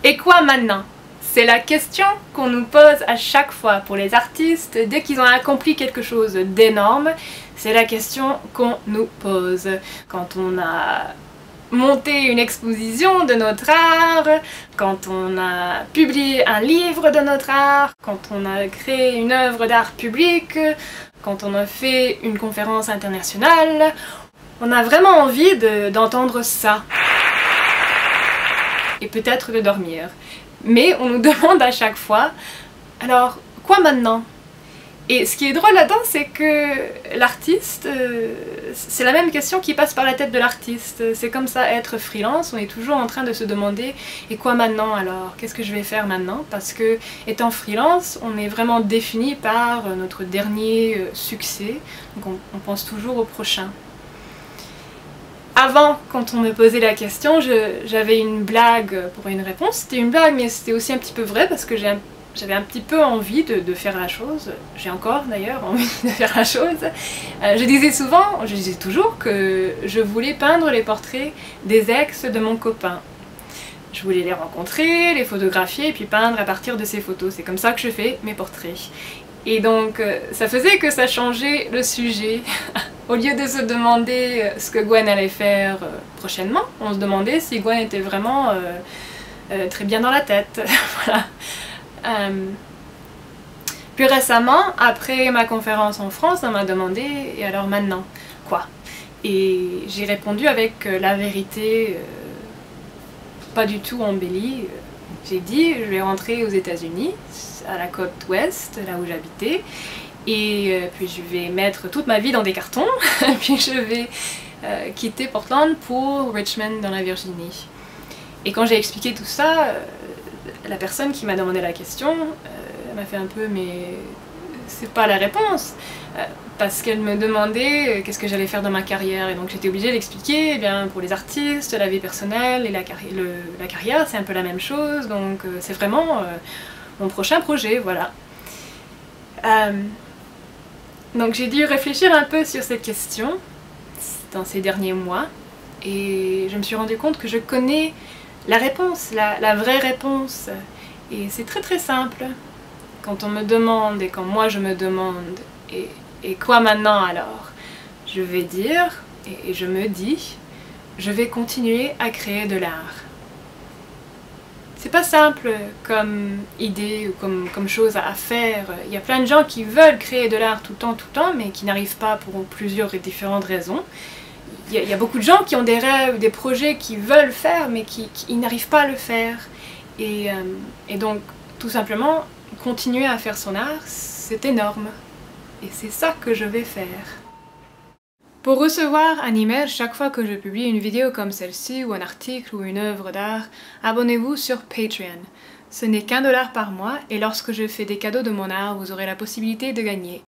Et quoi maintenant? C'est la question qu'on nous pose à chaque fois pour les artistes dès qu'ils ont accompli quelque chose d'énorme. C'est la question qu'on nous pose quand on a monté une exposition de notre art, quand on a publié un livre de notre art, quand on a créé une œuvre d'art publique, quand on a fait une conférence internationale. On a vraiment envie d'entendre ça. Et peut-être de dormir. Mais on nous demande à chaque fois, alors quoi maintenant? Et ce qui est drôle là-dedans, c'est que l'artiste, c'est la même question qui passe par la tête de l'artiste. C'est comme ça, être freelance, on est toujours en train de se demander, et quoi maintenant alors? Qu'est-ce que je vais faire maintenant? Parce que, étant freelance, on est vraiment défini par notre dernier succès, donc on pense toujours au prochain. Avant, quand on me posait la question, j'avais une blague pour une réponse. C'était une blague, mais c'était aussi un petit peu vrai parce que j'avais un petit peu envie de faire la chose. J'ai encore d'ailleurs envie de faire la chose. Je disais toujours que je voulais peindre les portraits des ex de mon copain. Je voulais les rencontrer, les photographier et puis peindre à partir de ces photos. C'est comme ça que je fais mes portraits. Et donc ça faisait que ça changeait le sujet. Au lieu de se demander ce que Gwen allait faire prochainement, on se demandait si Gwen était vraiment très bien dans la tête. Voilà. Plus récemment, après ma conférence en France, on m'a demandé « et alors maintenant, quoi ?» Et j'ai répondu avec la vérité, pas du tout embellie. J'ai dit « je vais rentrer aux États-Unis, à la côte ouest, là où j'habitais, et puis je vais mettre toute ma vie dans des cartons, puis je vais quitter Portland pour Richmond dans la Virginie. » Et quand j'ai expliqué tout ça, la personne qui m'a demandé la question m'a fait un peu « mais c'est pas la réponse !» parce qu'elle me demandait qu'est-ce que j'allais faire dans ma carrière, et donc j'étais obligée d'expliquer, eh bien pour les artistes, la vie personnelle et la carrière c'est un peu la même chose, donc c'est vraiment mon prochain projet, voilà. Donc j'ai dû réfléchir un peu sur cette question dans ces derniers mois, et je me suis rendu compte que je connais la réponse, la vraie réponse, et c'est très très simple. Quand on me demande et quand moi je me demande et quoi maintenant alors, je vais dire et je me dis, je vais continuer à créer de l'art. C'est pas simple comme idée ou comme chose à faire. Il y a plein de gens qui veulent créer de l'art tout le temps, mais qui n'arrivent pas pour plusieurs et différentes raisons. Il y a beaucoup de gens qui ont des rêves, des projets qu'ils veulent faire, mais qui n'arrivent pas à le faire. Et donc, tout simplement, continuer à faire son art, c'est énorme. Et c'est ça que je vais faire. Pour recevoir un email chaque fois que je publie une vidéo comme celle-ci, ou un article, ou une œuvre d'art, abonnez-vous sur Patreon. Ce n'est qu'1 $ par mois, et lorsque je fais des cadeaux de mon art, vous aurez la possibilité de gagner